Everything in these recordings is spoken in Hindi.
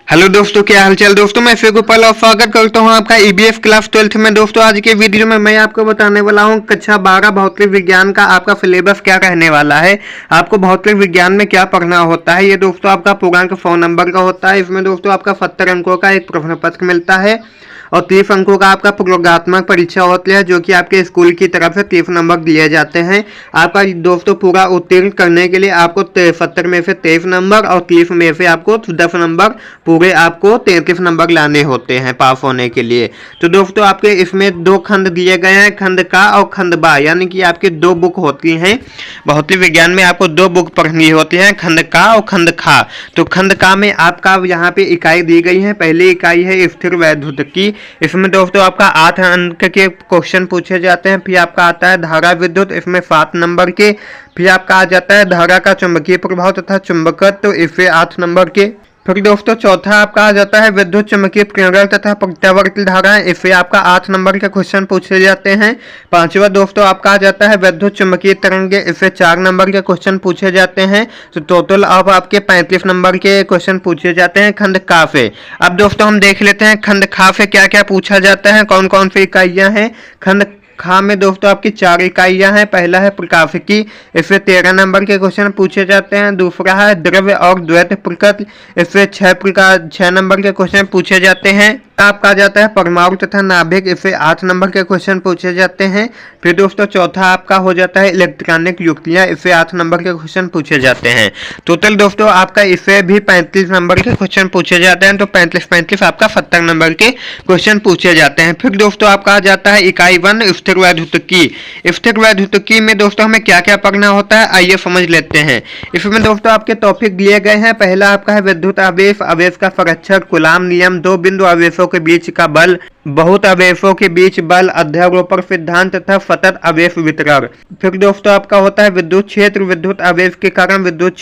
हेलो दोस्तों, क्या हालचाल दोस्तों। मैं फिर गोपाल और स्वागत करता हूं आपका ईबीएस क्लास 12th में। दोस्तों आज के वीडियो में मैं आपको बताने वाला हूं कक्षा 12 भौतिक विज्ञान का आपका सिलेबस क्या रहने वाला है। आपको भौतिक विज्ञान में क्या पढ़ना होता है, ये दोस्तों आपका पूर्णांक 100 नंबर का होता है। इसमें दोस्तों आपका 70 अंकों का एक प्रश्न पत्र मिलता है और 30 अंकों का आपका प्रयोगात्मक परीक्षा होती है, जो कि आपके स्कूल की तरफ से 30 नंबर दिए जाते हैं। आपका दोस्तों पूरा उत्तीर्ण करने के लिए आपको 70 में से 23 नंबर और 30 में से आपको 10 नंबर, पूरे आपको 33 नंबर लाने होते हैं पास होने के लिए। तो दोस्तों आपके इसमें दो खंड दिए गए हैं, खंड का और खंड बा, यानी कि आपकी दो बुक होती हैं। भौतिक विज्ञान में आपको दो बुक पढ़नी होती है, खंड का और खंड खा। तो खंड का में आपका यहाँ पे इकाई दी गई है। पहली इकाई है स्थिर वैद्युतिकी। इसमें दोस्तों आपका 8 अंक के क्वेश्चन पूछे जाते हैं। फिर आपका आता है धारा विद्युत, इसमें 7 नंबर के। फिर आपका आ जाता है धारा का चुंबकीय प्रभाव तथा चुंबकत्व, तो इससे 8 नंबर के। फिर दोस्तों चौथा आपका आ जाता है विद्युत चुंबकीय प्रेरण तथा प्रत्यावर्ती धाराएं, इससे आपका 8 नंबर के क्वेश्चन पूछे जाते हैं। पांचवा दोस्तों आपका आ जाता है विद्युत चुंबकीय तरंगे, इससे 4 नंबर के क्वेश्चन पूछे जाते हैं। तो टोटल अब आपके 35 नंबर के क्वेश्चन पूछे जाते हैं खंड का से। अब दोस्तों हम देख लेते हैं खंड खा से क्या क्या पूछा जाता है, कौन कौन सी इकाइयां हैं। खंड खा में दोस्तों आपकी 4 इकाइयां हैं। पहला है प्रकाशिकी, इससे 13 नंबर के क्वेश्चन पूछे जाते हैं। दूसरा है द्रव्य और द्वैत प्रकृति, इससे 6 नंबर के क्वेश्चन पूछे जाते हैं। आपका आ जाता है परमाणु तथा नाभिक, इससे 8 नंबर के क्वेश्चन पूछे जाते हैं। फिर दोस्तों चौथा आपका हो जाता है इलेक्ट्रॉनिक युक्तियां, इससे 8 नंबर के क्वेश्चन पूछे जाते हैं। टोटल दोस्तों आपका इससे भी 35 नंबर के क्वेश्चन पूछे जाते हैं। तो 35 आपका 70 नंबर के क्वेश्चन पूछे जाते हैं। फिर दोस्तों आपका आ जाता है इकाई 1 स्थिर वैद्युतिकी। स्थिर वैद्युतिकी में दोस्तों हमें क्या क्या पढ़ना होता है, आइए समझ लेते हैं। इसमें दोस्तों आपके टॉपिक दिए गए हैं। पहला आपका है विद्युत आवेश, आवेश का संरक्षण, कूलाम नियम, दो बिंदु आवेशों के बीच का बल, बहुत आवेशों के बीच बल, अध्यारोपण सिद्धांत तथा सतत आवेश वितरण। फिर दोस्तों आपका होता है विद्युत क्षेत्र, विद्युत आवेश के कारण विद्युत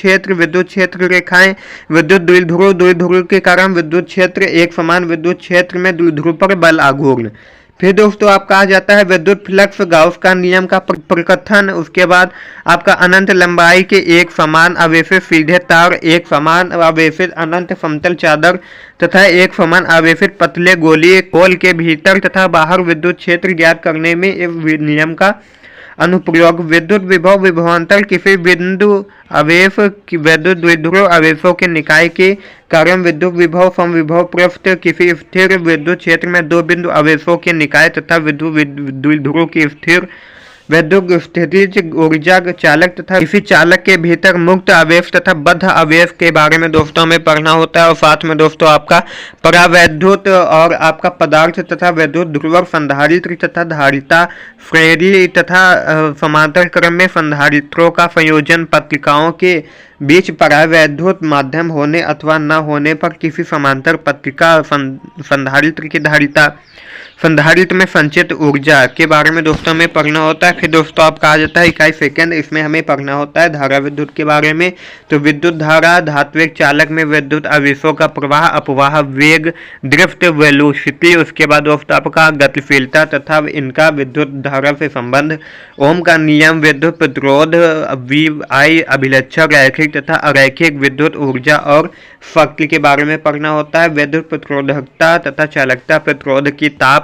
क्षेत्र रेखाएं, विद्युत द्विध्रुव के कारण विद्युत क्षेत्र, एक समान विद्युत क्षेत्र में द्विध्रुव पर बल आघूर्ण। फिर दोस्तों आपका आ जाता है विद्युत फ्लक्स, गाउस का नियम का प्रकथन। उसके बाद आपका अनंत लंबाई के एक समान आवेशित सीधे तार, एक समान आवेशित अनंत समतल चादर तथा एक समान आवेशित पतले गोलीय खोल के भीतर तथा बाहर विद्युत क्षेत्र ज्ञात करने में इस नियम का अनुप्रयोग। विद्युत विभव विभवांतर, किसी बिंदु आवेश विद्युत द्विध्रुव आवेशों के निकाय के कारण विद्युत विभव समविभव पृष्ठ, किसी स्थिर विद्युत क्षेत्र में दो बिंदु आवेशों के निकाय तथा विद्युत द्विध्रुव की स्थिर विद्युत स्थितिज ऊर्जा चालक तथा किसी चालक के भीतर मुक्त आवेश तथा बद्ध आवेश के बारे में दोस्तों हमें पढ़ना होता है। और साथ में दोस्तों आपका परावैद्युत और आपका पदार्थ तथा वैद्युत ध्रुवक संधारित्र तथा धारिता श्रेणी तथा समांतर क्रम में संधारित्रों का संयोजन, पत्रिकाओं के बीच परावैद्युत माध्यम होने अथवा न होने पर किसी समांतर पत्रिका संधारित्र की धारिता, संधारित्र में संचित ऊर्जा के बारे में दोस्तों हमें पढ़ना होता है। फिर दोस्तों आपका आ जाता है इकाई सेकंड, इसमें हमें पढ़ना होता है धारा विद्युत के बारे में। तो विद्युत धारा, धात्विक चालक में विद्युत आवेशों का प्रवाह, अपवाह, वेग, ड्रिफ्ट, वेलोसिटी। उसके बाद दोस्तों आपका गतिशीलता तथा इनका विद्युत धारा से संबंध, ओम का नियम, विद्युत प्रतिरोध, VI, अभिलक्षण, रैखिक तथा अरैखिक विद्युत ऊर्जा और शक्ति के बारे में पढ़ना होता है। विद्युत प्रतिरोधकता तथा चालकता, प्रतिरोध की ताप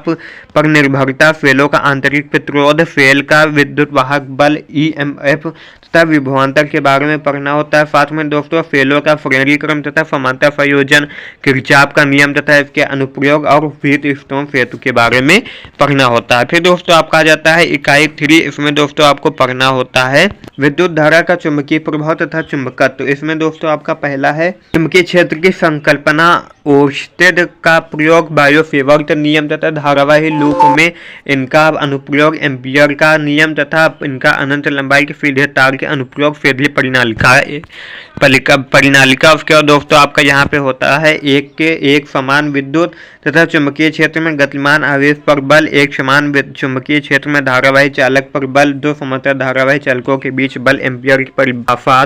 पर निर्भरता, सेलों का आंतरिक प्रतिरोध, सेल का विद्युत वाहक बल EMF तथा विभवांतर के बारे में पढ़ना होता है। साथ में दोस्तों सेलों का श्रेणीक्रम तथा समांतर संयोजन, किरचॉफ का नियम तथा इसके अनुप्रयोग और व्हीटस्टोन सेतु के बारे में पढ़ना होता है। फिर दोस्तों आपका आ जाता है इकाई 3, इसमें दोस्तों आपको पढ़ना होता है विद्युत धारा का चुंबकीय प्रभाव तथा चुंबकत्व। इसमें दोस्तों आपका पहला है चुंबकीय क्षेत्र की संकल्पना, ओर्स्टेड का प्रयोग, बायो-सेवर्ट नियम तथा धारावाही लूप में इनका अनुप्रयोग, एम्पियर का नियम तथा इनका अनंत लंबाई के सीधे तार के अनुप्रयोग, फेरली परिनालिका। उसके बाद दोस्तों आपका यहाँ पे होता है एक समान विद्युत तथा चुंबकीय क्षेत्र में गतिमान आवेश पर बल, एक समान चुंबकीय क्षेत्र में धारावाही चालक पर बल, दो समांतर धारावाही चालकों के बीच बल, एम्पियर की परिभाषा।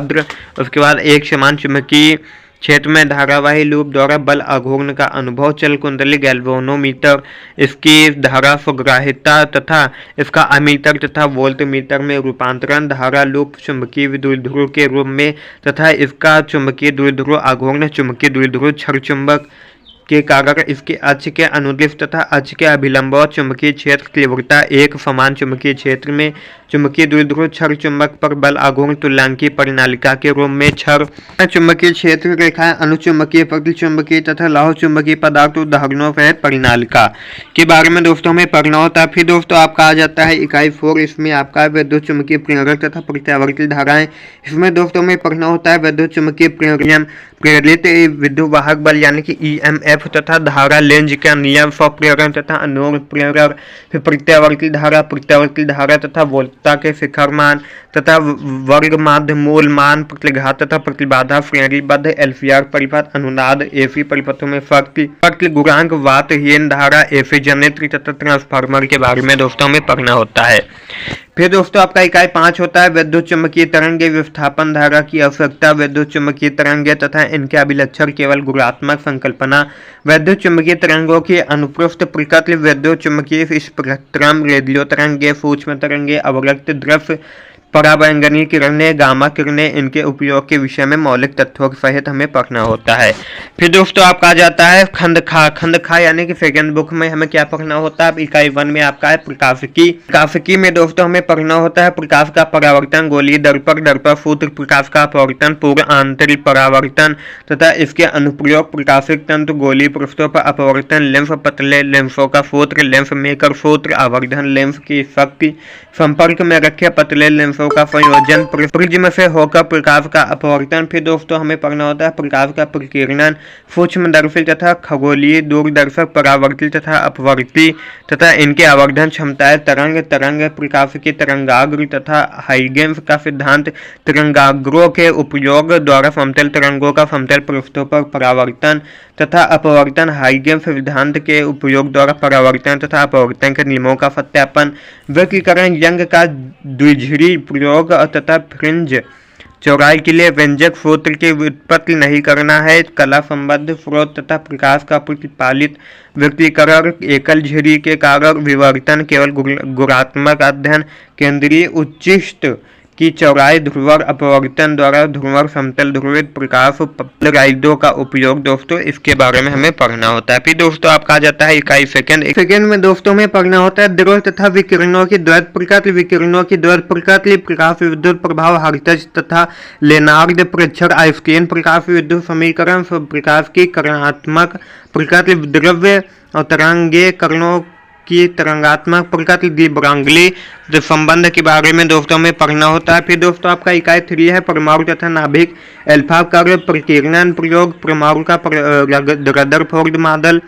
उसके बाद एक समान चुंबकीय क्षेत्र में धारावाही लूप द्वारा बल आघूर्ण का अनुभव, चल कुंडली गैल्वेनोमीटर, इसकी धारा स्वग्राहिता तथा इसका अमीटर तथा वोल्टमीटर में रूपांतरण, धारा लूप चुंबकीय द्विध्रुव के रूप में तथा इसका चुंबकीय द्विध्रुव आघूर्ण चुंबकीय द्विध्रुव क्षण चुंबक के कारण इसके अक्ष के अनुदिश तथा अक्ष के अभिलंब चुंबकीय क्षेत्र तीव्रता एक समान चुंबकीय क्षेत्र में चुंबकीय द्विध्रुव क्षण चुंबक पर बल आघूर्ण तुल्यांकीय परिनालिका के रूप में क्षण चुंबकीय क्षेत्र रेखाएं अनुचुंबकीय प्रतिचुंबकीय तथा लौह चुंबकीय पदार्थ उदाहरणों सहित परिनालिका के बारे में दोस्तों हमें पढ़ना होता है। फिर दोस्तों आपका आ जाता है इकाई 4, इसमें आपका विद्युत चुंबकीय प्रेरक तथा प्रत्यावर्ती धाराएं। इसमें दोस्तों हमें पढ़ना होता है विद्युत चुंबकीय प्रेरित विद्युत वाहक बल यानी कि EMF तथा धारा लेंज का नियम, स्वप्रेरण तथा अनुरूप प्रेरण, फिर प्रत्यावर्ती धारा तथा वोल्टता के शिखर मान तथा वर्ग माध्य मूल मान, प्रतिघात तथा प्रतिबाधा, श्रेणीबद्ध LCR परिपथ, अनुनाद, AC परिपथों में शक्ति गुणांक, वातहीन धारा, AC जनित्र तथा ट्रांसफार्मर के बारे में दोस्तों हमें पढ़ना होता है। फिर दोस्तों आपका इकाई 5 होता है विद्युत चुंबकीय तरंगे विस्थापन धारा की आवश्यकता, विद्युत चुंबकीय तरंगे तथा इनके अभिलक्षण केवल गुणात्मक संकल्पना, विद्युत चुंबकीय तरंगों की अनुप्रस्थ प्रकृति, विद्युत चुंबकीय स्पेक्ट्रम, रेडियो तरंगे, सूक्ष्म तरंगे, अवरक्त दृश्य, पराबैंगनी किरणें, गामा किरणें, इनके उपयोग के विषय में मौलिक तथ्यों सहित हमें पढ़ना होता है। फिर दोस्तों आपका आ जाता है खंडखा यानी कि सेकंड बुक में हमें क्या पढ़ना होता है। इकाई 1 में आपका है प्रकाशिकी में दोस्तों हमें पढ़ना होता है प्रकाश का परावर्तन, गोलीय दर्पण सूत्र, प्रकाश का अपवर्तन, पूर्व आंतरिक परावर्तन तथा इसके अनुप्रयोग, प्रकाशिक तंतु, गोलीय पृष्ठों पर अपवर्तन, लेंस, पतले लेंसों का सूत्र, लेंस मेकर सूत्र, आवर्धन, लेंस की शक्ति, संपर्क में रखे पतले लेंसों का संयोजन, प्रिज्म से होकर प्रकाश का अपवर्तन। फिर दोस्तों हमें पढ़ना होता है प्रकाश का प्रकीर्णन, सूक्ष्मदर्शी तथा खगोलीय दूरदर्शक, परावर्ती तथा अपवर्ती तथा इनके आवर्धन क्षमताएं, तरंग प्रकाश की तरंगाग्र तथा हाइगेंस का सिद्धांत, तरंगाग्रों के उपयोग द्वारा समतल तरंगों का समतल पृष्ठों पर परावर्तन तथा अपवर्तन, हाइगेंस सिद्धांत के उपयोग द्वारा परावर्तन तथा अपवर्तन के नियमों का सत्यापन, व्यक्तीकरण, यंग का द्विध्रुवी प्रयोग तथा फ्रिंज चौड़ाई के लिए व्यंजक सूत्र की व्युत्पत्ति नहीं करना है, कला संबद्ध स्रोत तथा प्रकाश का प्रतिपालित व्यक्तीकरण, एकल झिरी के कारण विवर्तन, केवल गुणात्मक अध्ययन, केंद्रीय उच्चिष्ट की चौड़ाई, ध्रुवर अपवर्तन द्वारा ध्रुवर समतल ध्रुवित प्रकाश, पोलराइडों का उपयोग दोस्तों इसके बारे में हमें पढ़ना होता है। फिर दोस्तों आपका आ जाता है इकाई सेकंड में दोस्तों में पढ़ना होता है द्रव्य तथा विकिरणों की द्वैत प्रकृति, विकिरणों की द्वैत प्रकृति, प्रकाश विद्युत प्रभाव, हर्ट्ज तथा लेनार्ड प्रेक्षण, आइंस्टीन प्रकाश विद्युत समीकरण, प्रकाश की करणात्मक प्रकृति, द्रव्य और तरंगे करणों की तरंगात्मक प्रकृति, दी ब्रांगली संबंध के बारे में दोस्तों में पढ़ना होता है। फिर दोस्तों आपका इकाई 3 है परमाणु तथा नाभिक, अल्फा कार्य, प्रकीर्णन प्रयोग, परमाणु का रदरफोर्ड मॉडल,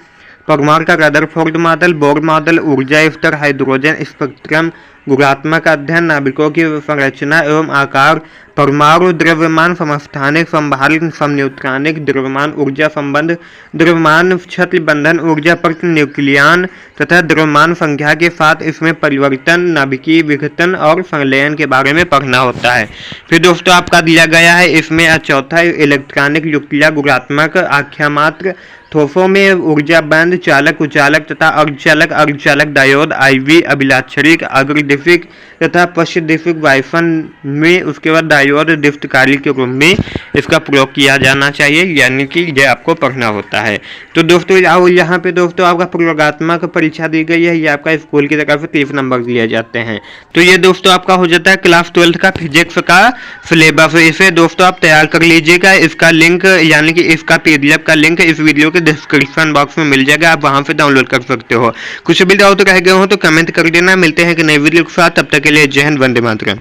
परमाणु का रदरफोर्ड मॉडल, बोर मॉडल, ऊर्जा स्तर, हाइड्रोजन स्पेक्ट्रम, गुणात्मक अध्ययन, नाभिकों की संरचना एवं आकार, परमाणु द्रव्यमान समस्थानिक, संभारित, समन्यूट्रॉनिक, द्रव्यमान ऊर्जा संबंध, द्रव्यमान क्षत्र बंधन ऊर्जा प्रति न्यूक्लियन तथा द्रव्यमान संख्या के साथ इसमें परिवर्तन, नाभिकीय विघटन और संलयन के बारे में पढ़ना होता है। फिर दोस्तों आपका दिया गया है इसमें चौथा इलेक्ट्रॉनिक युक्तियाँ, गुणात्मक, आख्यामात्र, थोफों में ऊर्जा बंद, चालक, उचालक तथा अर्धचालक, डायोड, IV, अभिलाक्षणिक, अग्रदिशिक तथा पश्चदिशिक वाइफन में उसके बाद डायोड दीप्तकारी के रूप में इसका प्रयोग किया जाना चाहिए, यानी कि यह आपको पढ़ना होता है। तो दोस्तों यहाँ पे दोस्तों आपका प्रयोगात्मक परीक्षा दी गई है, ये आपका स्कूल की तरफ से 30 नंबर दिए जाते हैं। तो ये दोस्तों आपका हो जाता है क्लास 12 का फिजिक्स का सिलेबस। इसे दोस्तों आप तैयार कर लीजिएगा, इसका लिंक यानी कि इसका PDF का लिंक इस वीडियो के डिस्क्रिप्शन बॉक्स में मिल जाएगा, आप वहां से डाउनलोड कर सकते हो। कुछ भी डाउट रह गए हो तो कमेंट कर देना। मिलते हैं कि नई वीडियो के साथ, तब तक के लिए जय हिंद, वंदे मातरम।